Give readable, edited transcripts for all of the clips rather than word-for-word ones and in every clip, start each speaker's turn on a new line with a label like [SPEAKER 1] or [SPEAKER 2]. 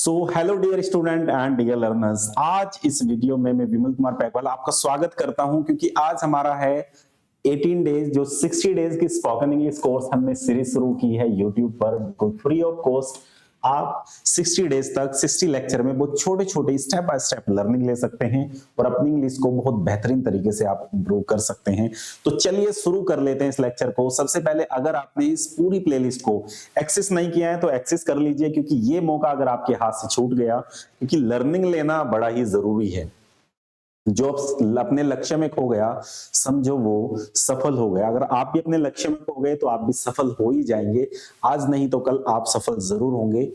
[SPEAKER 1] So hello dear student and dear learners, आज इस video में मैं विमल कुमार पैकवाल आपका स्वागत करता हूं क्योंकि आज हमारा है 18 डेज जो 60 डेज की स्पोकन इंग्लिश कोर्स हमने सीरीज शुरू की है यूट्यूब पर बिल्कुल फ्री ऑफ कॉस्ट। आप 60 डेज तक 60 लेक्चर में बहुत छोटे छोटे स्टेप बाय स्टेप लर्निंग ले सकते हैं और अपनी इंग्लिश को बहुत बेहतरीन तरीके से आप इंप्रूव कर सकते हैं। तो चलिए शुरू कर लेते हैं इस लेक्चर को। सबसे पहले अगर आपने इस पूरी प्लेलिस्ट को एक्सेस नहीं किया है तो एक्सेस कर लीजिए, क्योंकि ये मौका अगर आपके हाथ से छूट गया, क्योंकि लर्निंग लेना बड़ा ही जरूरी है। जो अपने लक्ष्य में खो गया समझो वो सफल हो गया। अगर आप भी अपने लक्ष्य में खो गए तो आप भी सफल हो ही जाएंगे, आज नहीं तो कल आप सफल जरूर होंगे।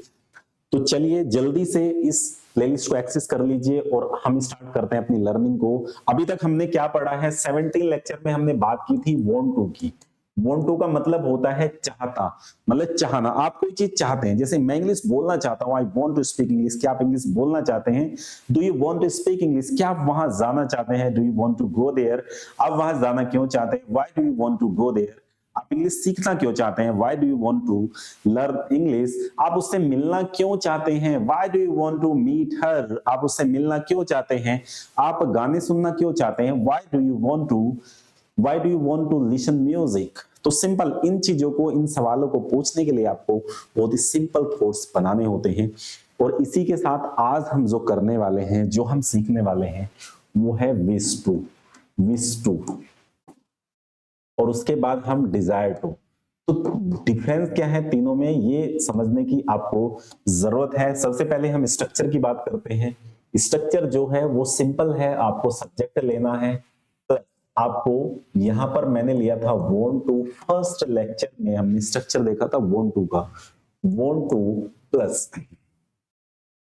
[SPEAKER 1] तो चलिए जल्दी से इस प्लेलिस्ट को एक्सेस कर लीजिए और हम स्टार्ट करते हैं अपनी लर्निंग को। अभी तक हमने क्या पढ़ा है, 17 लेक्चर में हमने बात की थी वांट टू की। वांट टू का मतलब होता है चाहता, मतलब चाहना। आप कोई चीज चाहते हैं, जैसे मैं इंग्लिश बोलना चाहता हूं, I want to speak English. क्या आप इंग्लिश बोलना चाहते हैं? Do you want to speak English? क्या आप वहां जाना चाहते हैं? Do you want to go there? आप वहां जाना क्यों चाहते हैं? Why do you want to go there? आप इंग्लिश सीखना क्यों चाहते हैं? Why do you want to learn English? आप उससे मिलना क्यों चाहते हैं? Why do you want to meet her? आप उससे मिलना क्यों चाहते हैं? आप गाने सुनना क्यों चाहते हैं? Why do you want to Why do you want to listen music? तो सिंपल इन चीजों को, इन सवालों को पूछने के लिए आपको बहुत ही सिंपल थॉट्स बनाने होते हैं। और इसी के साथ आज हम जो करने वाले हैं, जो हम सीखने वाले हैं, वो है विश टू, विश टू, और उसके बाद हम डिजायर टू। तो डिफरेंस क्या है तीनों में, ये समझने की आपको जरूरत है। सबसे पहले हम स्ट्रक्चर की बात करते हैं। स्ट्रक्चर जो है वो सिंपल है, आपको सब्जेक्ट लेना है। आपको यहां पर मैंने लिया था वांट टू। फर्स्ट लेक्चर में हमने स्ट्रक्चर देखा था वांट टू का। वांट टू प्लस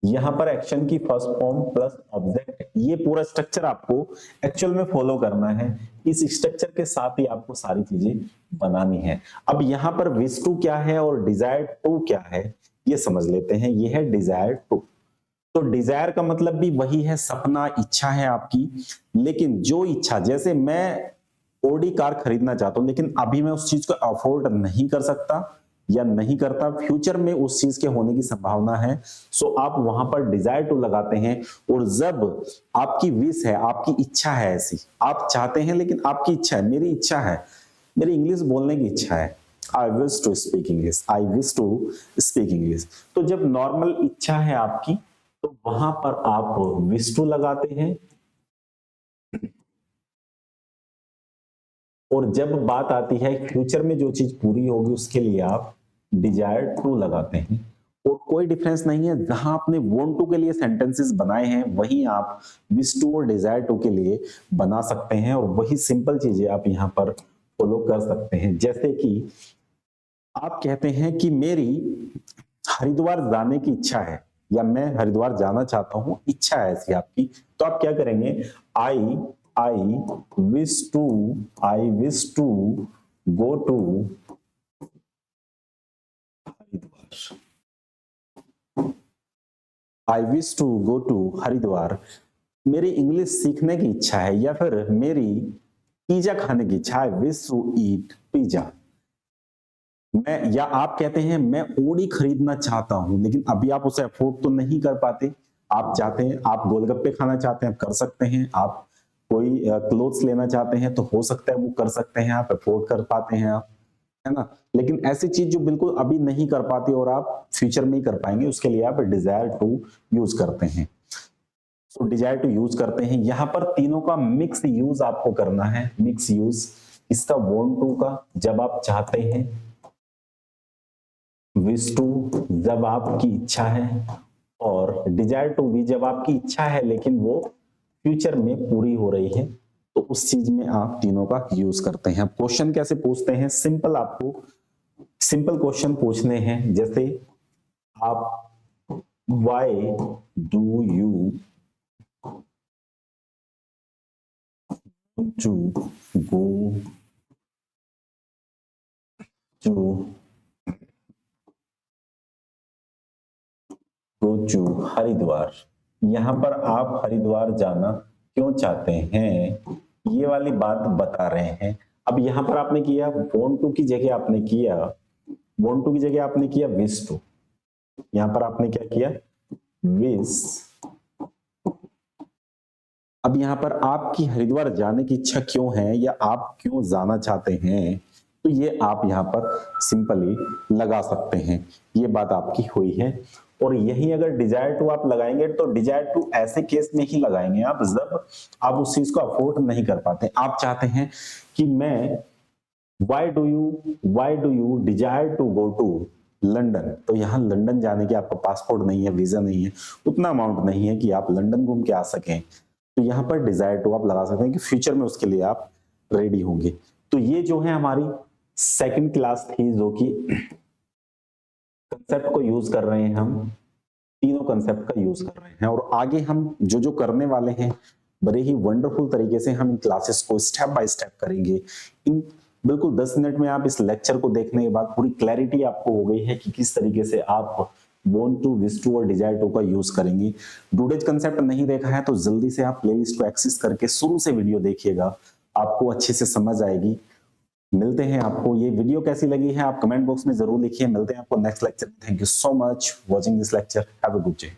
[SPEAKER 1] यहां पर एक्शन की फर्स्ट फॉर्म प्लस ऑब्जेक्ट, ये पूरा स्ट्रक्चर आपको एक्चुअल में फॉलो करना है। इस स्ट्रक्चर के साथ ही आपको सारी चीजें बनानी है। अब यहां पर विश टू क्या है और डिजायर टू क्या है, ये समझ लेते हैं। ये है डिजायर टू। तो डिजायर का मतलब भी वही है, सपना, इच्छा है आपकी। लेकिन जो इच्छा, जैसे मैं ऑडी कार खरीदना चाहता हूं लेकिन अभी मैं उस चीज को अफोर्ड नहीं कर सकता या नहीं करता, फ्यूचर में उस चीज के होने की संभावना है, सो आप वहां पर डिजायर टू लगाते हैं। और जब आपकी विश है, आपकी इच्छा है, ऐसी आप चाहते हैं लेकिन आपकी इच्छा है, मेरी इच्छा है, मेरी इंग्लिश बोलने की इच्छा है, I wish to speak English, I wish to speak English. तो जब नॉर्मल इच्छा है आपकी तो वहां पर आप विश टू लगाते हैं। और जब बात आती है फ्यूचर में जो चीज पूरी होगी उसके लिए आप डिजायर टू लगाते हैं। और कोई डिफरेंस नहीं है, जहां आपने वांट टू के लिए सेंटेंसेस बनाए हैं वहीं आप विश टू और डिजायर टू के लिए बना सकते हैं। और वही सिंपल चीजें आप यहां पर फॉलो कर सकते हैं। जैसे कि आप कहते हैं कि मेरी हरिद्वार जाने की इच्छा है, या मैं हरिद्वार जाना चाहता हूं, इच्छा है ऐसी आपकी। तो आप क्या करेंगे, I wish to go to Haridwar, I wish to go to Haridwar. मेरी इंग्लिश सीखने की इच्छा है, या फिर मेरी पिज्जा खाने की इच्छा है, विश टू ईट पिज्जा। मैं, या आप कहते हैं मैं ओडी खरीदना चाहता हूं लेकिन अभी आप उसे अफोर्ड तो नहीं कर पाते, आप चाहते हैं, आप गोलगप्पे खाना चाहते हैं, कर सकते हैं। आप कोई क्लोथ्स लेना चाहते हैं तो हो सकता है वो कर सकते हैं, आप अफोर्ड कर पाते हैं आप, है ना। लेकिन ऐसी चीज जो बिल्कुल अभी नहीं कर पाते और आप फ्यूचर में ही कर पाएंगे, उसके लिए आप डिजायर टू यूज करते हैं। तो डिजायर टू यूज करते हैं। यहां पर तीनों का मिक्स यूज आपको करना है, मिक्स यूज। इसका वांट टू का जब आप चाहते हैं, विश टू जब आपकी इच्छा है, और डिजायर टू भी जब आपकी इच्छा है लेकिन वो फ्यूचर में पूरी हो रही है, तो उस चीज में आप तीनों का यूज करते हैं। अब क्वेश्चन कैसे पूछते हैं, सिंपल, आपको सिंपल क्वेश्चन पूछने हैं। जैसे आप why do you to go to Haridwar. यहां पर आप हरिद्वार जाना क्यों चाहते हैं, ये वाली बात बता रहे हैं। अब यहां पर आपने किया वांट टू की जगह आपने किया, वांट टू की जगह आपने किया विश टू। यहां पर आपने क्या किया, विश। अब यहां पर आपकी हरिद्वार जाने की इच्छा क्यों है या आप क्यों जाना चाहते हैं, तो ये आप यहां पर सिंपली लगा सकते हैं। ये बात आपकी हुई है। और यही अगर डिजायर टू आप लगाएंगे तो डिजायर टू ऐसे केस में ही लगाएंगे आप जब आप उस चीज को अफोर्ड नहीं कर पाते। आप चाहते हैं कि मैं why do you desire to go to London, तो यहाँ लंदन जाने के आपका पासपोर्ट नहीं है, वीजा नहीं है, उतना अमाउंट नहीं है कि आप लंदन घूम के आ सकें, तो यहाँ पर डिजायर टू आप लगा सकते हैं कि फ्यूचर में उसके लिए आप रेडी होंगे। तो ये जो है हमारी सेकंड क्लास थी जो कि कंसेप्ट को यूज कर रहे हैं, हम तीनों कंसेप्ट का यूज कर रहे हैं। और आगे हम जो जो करने वाले हैं बड़े ही वंडरफुल तरीके से हम इन क्लासेस को स्टेप बाय स्टेप करेंगे। इन बिल्कुल 10 मिनट में आप इस लेक्चर को देखने के बाद पूरी क्लैरिटी आपको हो गई है कि किस तरीके से आप वांट टू, विश टू और डिजायर टू का यूज करेंगे। डूडेज कंसेप्ट नहीं देखा है तो जल्दी से आप प्लेलिस्ट को एक्सेस करके शुरू से वीडियो देखिएगा, आपको अच्छे से समझ आएगी। मिलते हैं, आपको ये वीडियो कैसी लगी है आप कमेंट बॉक्स में जरूर लिखिए। मिलते हैं आपको नेक्स्ट लेक्चर में। Thank you so much watching this lecture. Have a good day.